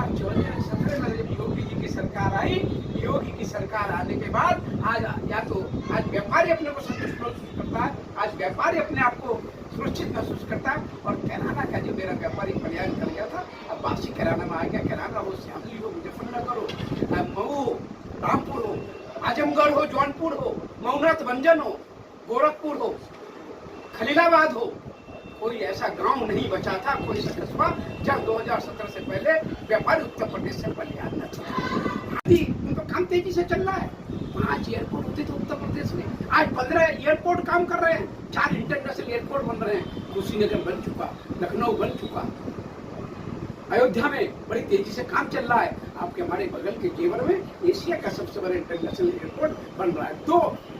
2014-17 में जब योगी जी की सरकार आई, योगी की सरकार आने के बाद आज या तो आज व्यापारी अपने को संतुष्ट महसूस करता है, आज व्यापारी अपने आप को सुरक्षित महसूस करता है। और किराना का जो मेरा व्यापारी पलायन कर गया था, अब बासी किराना में आ गया। किराना हो, श्यामली हो, मुजफ्फरनगर हो, मऊ, रामपुर हो, आजमगढ़ हो, जौनपुर हो, मऊनाथ भंजन हो, गोरखपुर हो, खलीलाबाद हो, कोई ऐसा गांव नहीं बचा था, कोई सा कस्बा जब 2017 से पहले व्यापारी उत्तर प्रदेश से पलायन न था। उनका काम तेजी से चल रहा है। 5 एयरपोर्ट होते थे उत्तर प्रदेश में, आज 15 एयरपोर्ट काम कर रहे हैं, 4 इंटरनेशनल एयरपोर्ट बन रहे हैं। कुशीनगर बन चुका, लखनऊ बन चुका, अयोध्या में बड़ी तेजी से काम चल रहा है। आपके हमारे बगल के जेवर में एशिया का सबसे बड़ा इंटरनेशनल एयरपोर्ट बन रहा है।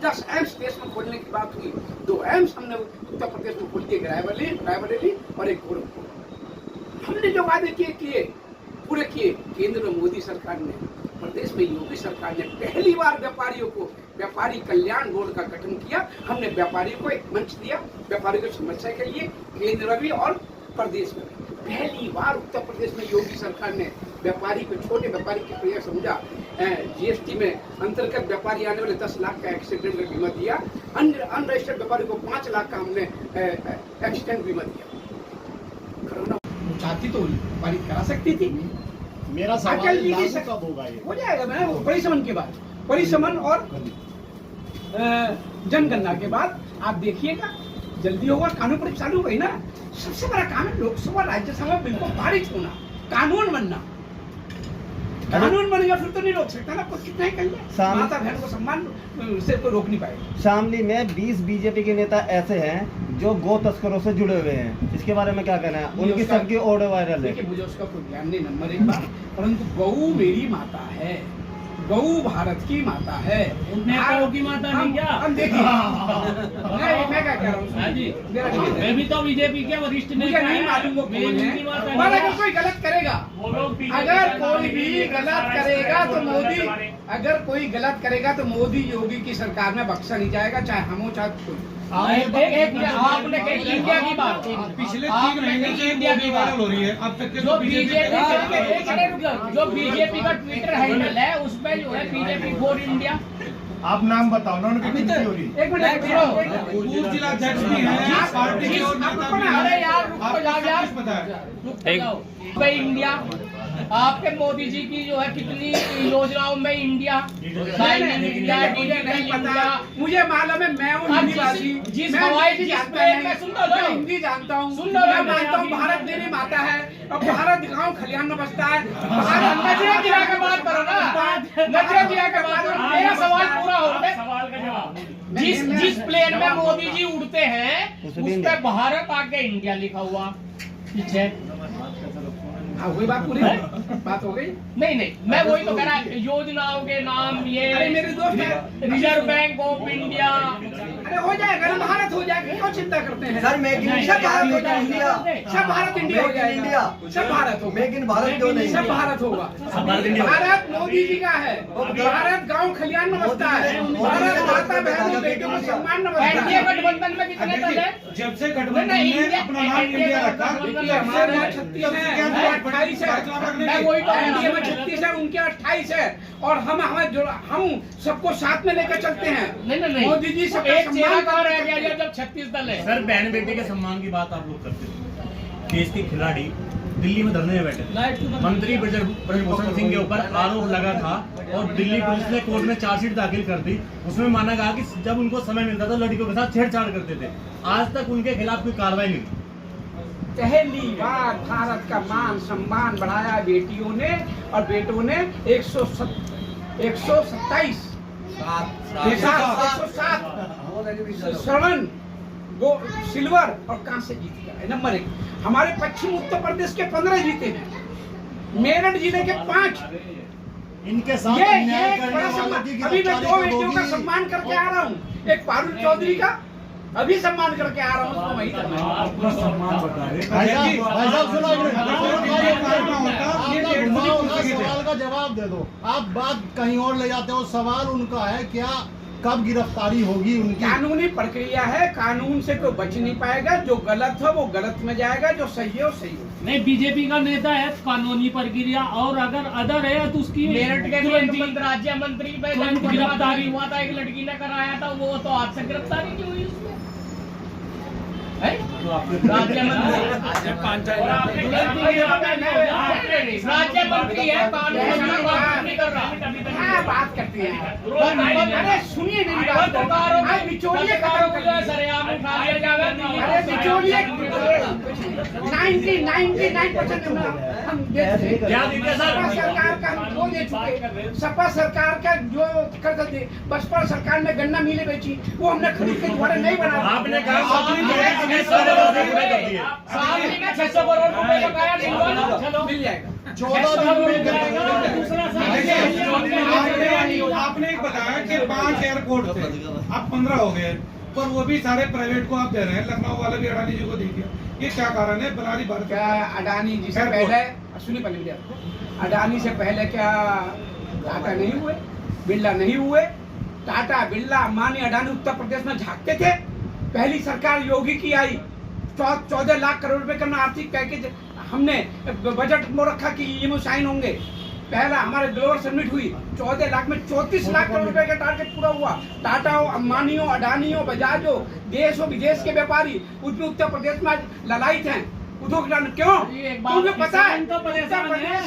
10 एम्स देश में खोलने की बात हुई, 2 एम्स हमने उत्तर प्रदेश में खोल दिए, रायबरेली और एक गोरखपुर। हमने जो वादे किए पूरे किए। केंद्र में मोदी सरकार ने, प्रदेश में योगी सरकार ने पहली बार व्यापारियों को व्यापारी कल्याण बोर्ड का गठन किया। हमने व्यापारियों को एक मंच दिया, व्यापारियों की समस्या के लिए, केंद्र में भी और प्रदेश में भी। पहली बार उत्तर प्रदेश में योगी सरकार ने व्यापारी को, छोटे व्यापारी की प्रिय समझा। जीएसटी में अंतर्गत व्यापारी आने वाले 10 लाख का एक्सीडेंट का बीमा दिया। अनरजिस्टर्ड व्यापारी को 5 लाख का हमने एक्सीडेंट बीमा दिया। कोरोना चाहती तो व्यापारी करा सकती थी। मेरा सवाल लागू कब होगा? ये हो जाएगा मैं परिसमन के बाद, परिसमन और जनगणना के बाद आप देखिएगा, जल्दी होगा। कानून पर चालू हुई ना, सबसे बड़ा काम है लोकसभा राज्यसभा बिल को पारित होना, कानून बनना। कानून बनेगा फिर तो नहीं रोक सकता ना, कुछ कितना ही कर ले। माता बहन को सम्मान से कोई रोक नहीं पाएगा। शामली में 20 बीजेपी के नेता ऐसे हैं जो गो तस्करों से जुड़े हुए हैं, इसके बारे में क्या कहना है? उनकी सबकी ऑडियो वायरल है। मुझे उसका कोई ज्ञान नहीं, नंबर 1 बात, परंतु गौ मेरी माता है, गौ भारत की माता है। नेताओं की माता नहीं क्या? हम देखिए मैं क्या कह रहा हूँ, मैं भी तो बीजेपी के वरिष्ठ नेता नहीं मालूम वो कौन है। और अगर कोई गलत करेगा, अगर कोई भी गलत करेगा तो मोदी, अगर कोई गलत करेगा तो मोदी योगी की सरकार में बख्शा नहीं जाएगा, चाहे हम हो चाहे कोई। आपने कही इंडिया की बात, पिछले 3 महीने से इंडिया की बात हो रही है। अब तक जो बीजेपी का ट्विटर हैंडल है उसमें जो है बीजेपी फॉर इंडिया। आप नाम बताओ ना उनकी कितनी हो रही है? एक मिनट, पूर्व जिलाध्यक्ष भी हैं पार्टी के और नेता। अरे यार रुको यार, पता है भाई इंडिया, आपके मोदी जी की जो है कितनी योजनाओं में इंडिया, मुझे मालूम है, मैं हूँ हिंदीवासी, जिस हवाई में हिंदी जानता हूँ, मैं मानता हूँ भारत मेरी माता है और भारत गाँव खलियान में बसता है। नजरे गिरा के बात करो ना, नजरे गिरा के बात करो। मेरा सवाल पूरा हो गया। सवाल का जवाब। जिस प्लेन में मोदी जी उड़ते हैं उस पे भारत आगे इंडिया लिखा हुआ पीछे। वही बात पूरी बात हो गई। नहीं, मैं वही तो कह रहा, योजनाओं के नाम ये मेरे दोस्त है रिजर्व बैंक ऑफ इंडिया। अरे हो जाएगा ना, भारत हो जाएगा, क्यों चिंता करते हैं? सर मेक इन सब भारत हो जाएगा, इंडिया, सब भारत इंडिया हो जाएगा, इंडिया, सब भारत होगा, मेक इन भारत क्यों नहीं? सब भारत होगा। भारत मोदी जी का है, भारत गांव खलियान में बसता है, भारत माता बहनों बेटियों को सम्मान में बसता एनडीए है। गठबंधन में कितने दल है? जब से गठबंधन ने अपना नाम इंडिया रखा, हमारे यहाँ 36 है, 28 है, मैं वही तो एनडीए में 36 है, उनके 28 है, और हम सबको साथ में लेकर चलते हैं। नहीं, मोदी जी सबका एक चेहरा सम्मान कहाँ रह गया जब 36 दल है? सर बहन बेटे के सम्मान की बात आप लोग करते हैं। देश के खिलाड़ी दिल्ली में धरने में बैठे, मंत्री ब्रजभूषण सिंह के ऊपर आरोप लगा था और दिल्ली पुलिस ने कोर्ट में चार्जशीट दाखिल कर दी। उसमें माना गया कि जब उनको समय मिलता था लड़कियों के साथ छेड़छाड़ करते थे। आज तक उनके खिलाफ कोई कार्रवाई नहीं हुई। पहली बार भारत का मान सम्मान बढ़ाया बेटियों ने, और बेटों ने 127 स्वर्ण, सिल्वर और कांस्य जीत गया है। नंबर 1 हमारे पश्चिम उत्तर प्रदेश के 15 जीते हैं, मेरठ जिले के 5। इनके साथ ये अन्याय एक करने बड़ा वालों सम्मान। की अभी मैं 2 बेटियों का गिरफ्तारी सम्मान करके आ रहा हूँ, एक पारुल चौधरी का अभी सम्मान करके आ रहा हूँ, उसको वही करना है। आपका सम्मान बता रहे भाई साहब सुनो, हैं। सवाल का जवाब दे दो। आप बात कहीं और ले जाते हो। सवाल उनका है क्या कब गिरफ्तारी होगी उनकी? कानूनी प्रक्रिया है, कानून से कोई बच नहीं पाएगा। जो गलत है वो गलत में जाएगा, जो सही है वो सही है। नहीं, बीजेपी का नेता है, कानूनी प्रक्रिया, और अगर अदर है तो उसकी मेरठ के राज्य मंत्री पे गिरफ्तारी हुआ था, एक लड़की ने कराया था, वो तो आज से गिरफ्तारी नहीं हुई उसमें। राज्य मंत्री है, कानूनी कर रहा क्या बात करते हैं? अरे सुनिए मेरी बात, आज बिचौलिए खत्म कर दिए। सरेआम उठा लिया जाएगा। अरे बिचौलिए 99% हम दे चुके। क्या दीजिए सर? सपा सरकार का हम वो दे चुके। सपा सरकार का जो कर दी, बसपा सरकार में गन्ना मिले बेची, वो हमने खरीद के दोबारा नहीं बना। आपने कहा सारे वादे पूरे कर दिए। 600 करोड़ रुपए का गाया नहीं हुआ ना? चलो मिल जाएगा। 14 दिन में दूसरा आपने एक बताया कि 5 एयरपोर्ट थे, अब 15 हो गए, पर वो भी सारे प्राइवेट को आप दे रहे हैं। लखनऊ वाला भी अडानी जी को दे दिया, ये क्या कारण है? बनारी भारत क्या अडानी जी से पहले, सुनिए पहले मेरी बात, अडानी से पहले क्या टाटा नहीं हुए, बिरला नहीं हुए? टाटा, बिरला, अंबानी, अडानी उत्तर प्रदेश में झांकते थे। पहली सरकार योगी की आई, 14 लाख करोड़ रुपए का आर्थिक पैकेज हमने बजट में रखा कि ये साइन होंगे। पहला हमारे ग्लोबल समिट हुई, 14 लाख में 34 लाख करोड़ रुपए का टारगेट पूरा हुआ। टाटा हो, अंबानी हो, अडानी हो, बजाज हो, देश हो विदेश के व्यापारी उसमें उत्तर प्रदेश में ललायित हैं। उद्योग क्यों? तुम्हें पता है उत्तर प्रदेश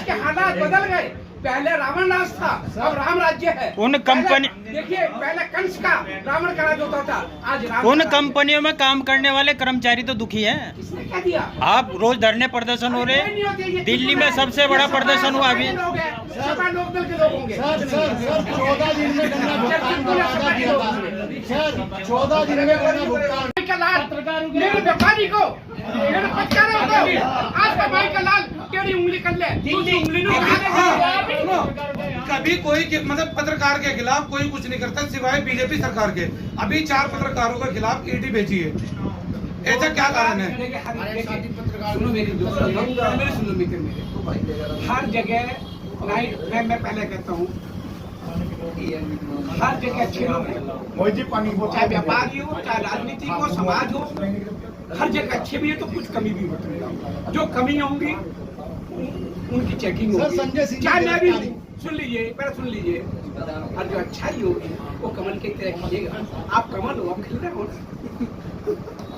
के हालात बदल गए। पहले रावण राज था, अब राम राज्य है। उन कंपनी देखिए, पहले कंस का रावण का राज होता था, आज राम। उन कंपनियों में काम करने वाले कर्मचारी तो दुखी हैं। किसने क्या दिया? आप रोज धरने प्रदर्शन हो रहे हैं, दिल्ली में सबसे बड़ा प्रदर्शन हुआ अभी। सपा लोकदल के लोग होंगे। सर 14 दिन में गन्ना भुगतान का वादा किया था। सर 14 दिन में गन्ना भुगतान। मेरे व्यापारी को, मेरे पत्रकारों को आज का भाई का लाल तेरी उंगली कर ले, उंगली कभी कोई मतलब पत्रकार के खिलाफ कोई कुछ नहीं करता सिवाय बीजेपी सरकार के। अभी 4 पत्रकारों के खिलाफ ईडी भेजी है, ऐसा क्या कारण है? सुनो मेरी सुनो मित्र मेरे, हर जगह मैं पहले कहता हूँ, हर जगह अच्छे लोग हैं, चाहे व्यापारी हो, चाहे राजनीति हो, समाज हो, हर जगह अच्छे भी है तो कुछ कमी भी होती है। जो कमी होंगी उनकी चेकिंग होगी। चाहे मैं भी, सुन लीजिए, पहले सुन लीजिए, और जो अच्छाई होगी वो कमल की तरह खिलेगा। आप कमल हो, आप खिल रहे हो ना,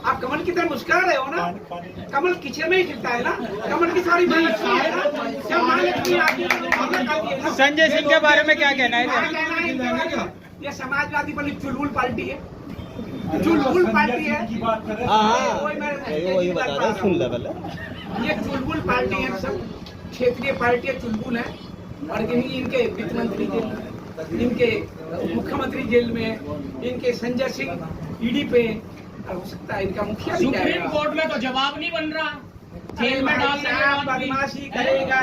आप कमल की तरह मुस्कुरा रहे हो ना। कमल किचन में ही खिलता है ना, कमल की सारी है ना। संजय सिंह के बारे में क्या कहना है? ये समाजवादी वाली चुलबुल पार्टी है, चुलबुल पार्टी है। वही बता रहे, सुन ले पहले। ये चुलबुल पार्टी है, सब क्षेत्रीय पार्टी है, चुलबुल है। और इनके वित्त मंत्री जेल में, इनके मुख्यमंत्री जेल में, इनके संजय सिंह ईडी पे, हो सकता है इनका मुखिया भी जाएगा। सुप्रीम कोर्ट में तो जवाब नहीं बन रहा, जेल में डालने के बाद भी। बदमाशी करेगा,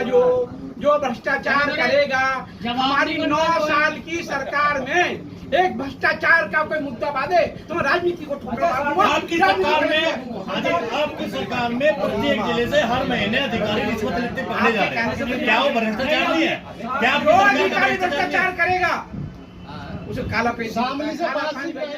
जो भ्रष्टाचार करेगा। हमारी 9 साल की सरकार में एक भ्रष्टाचार का कोई मुद्दा बांधे तो राजनीति को ठुकरा दूंगा। आपकी सरकार में प्रत्येक जिले से हर महीने अधिकारी रिश्वत लेते पकड़े जा रहे हैं, क्या वो भ्रष्टाचार नहीं है? क्या जो अधिकारी भ्रष्टाचार करेगा उसे काला पैसा, शामली से 5 दिन पहले